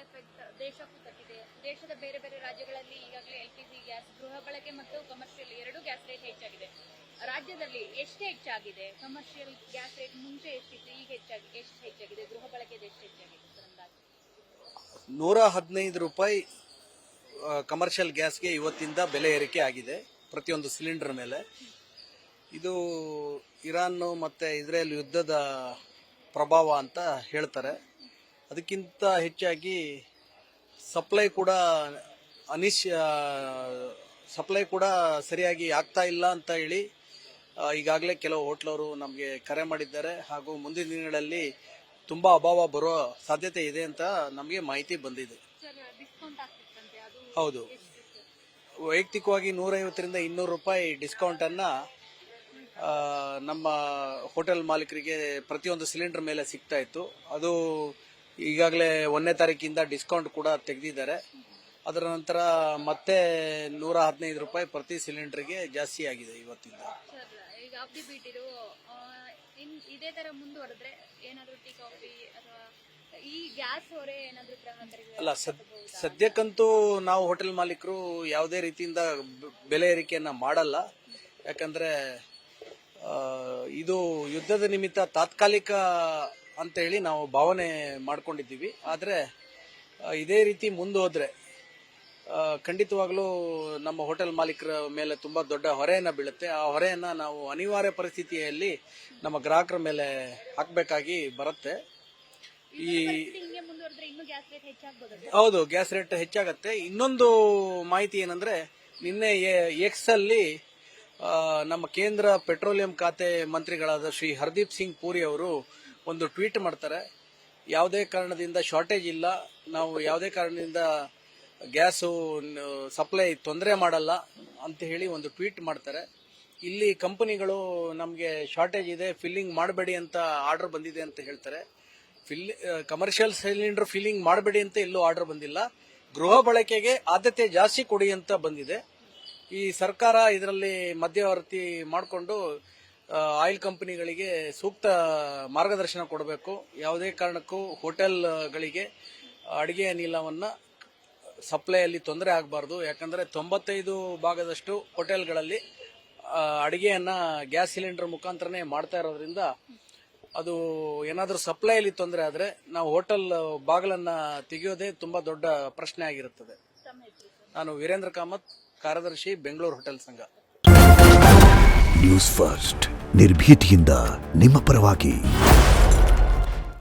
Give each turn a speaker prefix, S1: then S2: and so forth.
S1: Effect ದೇಶಕ್ಕೂ ತಟ್ಟಿದೆ. ದೇಶದ ಬೇರೆ ಬೇರೆ ರಾಜ್ಯಗಳಲ್ಲಿ ಈಗಾಗಲೇ ಎಲ್ಪಿಜಿ ಗ್ಯಾಸ್ ಗೃಹ ಬಳಕೆ ಮತ್ತು ಕಮರ್ಷಿಯಲ್ ಎರಡೂ ಗ್ಯಾಸ್ ರೇಟ್ ಹೆಚ್ಚಾಗಿದೆ. ರಾಜ್ಯದಲ್ಲಿ ಎಷ್ಟು ಹೆಚ್ಚಾಗಿದೆ? ಕಮರ್ಷಿಯಲ್ ಗ್ಯಾಸ್ ರೇಟ್ ಮುಂಚೆ ಎಷ್ಟಿತ್ತು, ಈಗ ಎಷ್ಟು ಹೆಚ್ಚಾಗಿದೆ? ಗೃಹ ಬಳಕೆದು ಎಷ್ಟು ಹೆಚ್ಚಾಗಿದೆ ಸರ್ ಅಂದಾಜು?
S2: 115 ರೂಪಾಯಿ ಕಮರ್ಷಿಯಲ್ ಗ್ಯಾಸ್ಗೆ ಇವತ್ತಿಂದ ಬೆಲೆ ಏರಿಕೆ ಆಗಿದೆ ಪ್ರತಿಯೊಂದು ಸಿಲಿಂಡರ್ ಮೇಲೆ. ಇದು ಇರಾನ್ ಮತ್ತು ಇಸ್ರೇಲ್ ಯುದ್ಧದ ಪ್ರಭಾವ ಅಂತ ಹೇಳ್ತಾರೆ. ಅದಕ್ಕಿಂತ ಹೆಚ್ಚಾಗಿ ಸಪ್ಲೈ ಕೂಡ ಸರಿಯಾಗಿ ಆಗ್ತಾ ಇಲ್ಲ ಅಂತ ಹೇಳಿ ಈಗಾಗಲೇ ಕೆಲವು ಹೋಟ್ಲವರು ನಮಗೆ ಕರೆ ಮಾಡಿದ್ದಾರೆ. ಹಾಗೂ ಮುಂದಿನ ದಿನಗಳಲ್ಲಿ ತುಂಬಾ ಅಭಾವ ಬರೋ ಸಾಧ್ಯತೆ ಇದೆ ಅಂತ ನಮಗೆ ಮಾಹಿತಿ ಬಂದಿದೆ. ಹೌದು, ವೈಯಕ್ತಿಕವಾಗಿ 150ರಿಂದ 200 ರೂಪಾಯಿ ಡಿಸ್ಕೌಂಟ್ ಅನ್ನ ನಮ್ಮ ಹೋಟೆಲ್ ಮಾಲೀಕರಿಗೆ ಪ್ರತಿಯೊಂದು ಸಿಲಿಂಡರ್ ಮೇಲೆ ಸಿಗ್ತಾ ಇತ್ತು. ಅದು ಈಗಾಗಲೇ 1ನೇ ತಾರೀಕಿಂದ ಡಿಸ್ಕೌಂಟ್ ಕೂಡ ತೆಗೆದಿದ್ದಾರೆ. ಅದರ ನಂತರ ಮತ್ತೆ 115 ರೂಪಾಯಿ ಪ್ರತಿ ಸಿಲಿಂಡರ್ಗೆ ಜಾಸ್ತಿ ಆಗಿದೆ ಇವತ್ತಿಂದ.
S1: ಈಗ ಅವಧಿ ಬಿಟ್ಟಿರು ಇದೇ ತರ ಮುಂದುವರೆದ್ರೆ ಏನಾದರೂ ಟೀ ಕಾಫಿ ಅಥವಾ ಈ ಗ್ಯಾಸ್ ಹೊರೆ ಏನಾದರೂ ಗ್ರಾಹಕರಿಗೆ
S2: ಅಲ್ಲ, ಸದ್ಯಕ್ಕಂತೂ ನಾವು ಹೋಟೆಲ್ ಮಾಲೀಕರು ಯಾವುದೇ ರೀತಿಯಿಂದ ಬೆಲೆ ಏರಿಕೆಯನ್ನ ಮಾಡಲ್ಲ. ಯಾಕಂದ್ರೆ ಇದು ಯುದ್ಧದ ನಿಮಿತ್ತ ತಾತ್ಕಾಲಿಕ ಅಂತ ಹೇಳಿ ನಾವು ಭಾವನೆ ಮಾಡ್ಕೊಂಡಿದ್ದೀವಿ. ಆದರೆ ಇದೇ ರೀತಿ ಮುಂದೋದ್ರೆ ಖಂಡಿತವಾಗ್ಲೂ ನಮ್ಮ ಹೋಟೆಲ್ ಮಾಲೀಕರ ಮೇಲೆ ತುಂಬಾ ದೊಡ್ಡ ಹೊರೆಯನ್ನ ಬೀಳುತ್ತೆ. ಆ ಹೊರೆಯನ್ನ ನಾವು ಅನಿವಾರ್ಯ ಪರಿಸ್ಥಿತಿಯಲ್ಲಿ ನಮ್ಮ ಗ್ರಾಹಕರ ಮೇಲೆ ಹಾಕಬೇಕಾಗಿ ಬರುತ್ತೆ. ಹೌದು, ಗ್ಯಾಸ್ ರೇಟ್ ಹೆಚ್ಚಾಗತ್ತೆ. ಇನ್ನೊಂದು ಮಾಹಿತಿ ಏನಂದ್ರೆ, ನಿನ್ನೆ ಎಕ್ಸ್ ಅಲ್ಲಿ ನಮ್ಮ ಕೇಂದ್ರ ಪೆಟ್ರೋಲಿಯಂ ಖಾತೆ ಮಂತ್ರಿಗಳಾದ ಶ್ರೀ ಹರ್ದೀಪ್ ಸಿಂಗ್ ಪೂರಿ ಅವರು ಒಂದು ಟ್ವೀಟ್ ಮಾಡ್ತಾರೆ. ಯಾವುದೇ ಕಾರಣದಿಂದ ಶಾರ್ಟೇಜ್ ಇಲ್ಲ, ನಾವು ಯಾವುದೇ ಕಾರಣದಿಂದ ಗ್ಯಾಸು ಸಪ್ಲೈ ತೊಂದರೆ ಮಾಡಲ್ಲ ಅಂತ ಹೇಳಿ ಒಂದು ಟ್ವೀಟ್ ಮಾಡ್ತಾರೆ. ಇಲ್ಲಿ ಕಂಪನಿಗಳು ನಮಗೆ ಶಾರ್ಟೇಜ್ ಇದೆ, ಫಿಲ್ಲಿಂಗ್ ಮಾಡಬೇಡಿ ಅಂತ ಆರ್ಡರ್ ಬಂದಿದೆ ಅಂತ ಹೇಳ್ತಾರೆ. ಕಮರ್ಷಿಯಲ್ ಸಿಲಿಂಡರ್ ಫಿಲ್ಲಿಂಗ್ ಮಾಡಬೇಡಿ ಅಂತ ಎಲ್ಲೂ ಆರ್ಡರ್ ಬಂದಿಲ್ಲ. ಗೃಹ ಬಳಕೆಗೆ ಆದ್ಯತೆ ಜಾಸ್ತಿ ಕೊಡಿ ಅಂತ ಬಂದಿದೆ. ಈ ಸರ್ಕಾರ ಇದರಲ್ಲಿ ಮಧ್ಯವರ್ತಿ ಮಾಡಿಕೊಂಡು ಆಯಿಲ್ ಕಂಪನಿಗಳಿಗೆ ಸೂಕ್ತ ಮಾರ್ಗದರ್ಶನ ಕೊಡಬೇಕು. ಯಾವುದೇ ಕಾರಣಕ್ಕೂ ಹೋಟೆಲ್ಗಳಿಗೆ ಅಡಿಗೆ ಅನಿಲವನ್ನ ಸಪ್ಲೈಯಲ್ಲಿ ತೊಂದರೆ ಆಗಬಾರ್ದು. ಯಾಕಂದ್ರೆ 95% ಹೋಟೆಲ್ಗಳಲ್ಲಿ ಅಡಿಗೆಯನ್ನ ಗ್ಯಾಸ್ ಸಿಲಿಂಡರ್ ಮುಖಾಂತರನೇ ಮಾಡ್ತಾ ಇರೋದ್ರಿಂದ ಅದು ಏನಾದರೂ ಸಪ್ಲೈಯಲ್ಲಿ ತೊಂದರೆ ಆದ್ರೆ ನಾವು ಹೋಟೆಲ್ ಬಾಗಿಲನ್ನ ತೆಗೆಯೋದೇ ತುಂಬಾ ದೊಡ್ಡ ಪ್ರಶ್ನೆ ಆಗಿರುತ್ತದೆ. ನಾನು ವೀರೇಂದ್ರ ಕಾಮತ್, ಕಾರ್ಯದರ್ಶಿ, ಬೆಂಗಳೂರು ಹೋಟೆಲ್ ಸಂಘ.
S3: ನ್ಯೂಸ್ ಫಸ್ಟ್, ನಿರ್ಭೀತಿಯಿಂದ ನಿಮ್ಮ ಪರವಾಗಿ.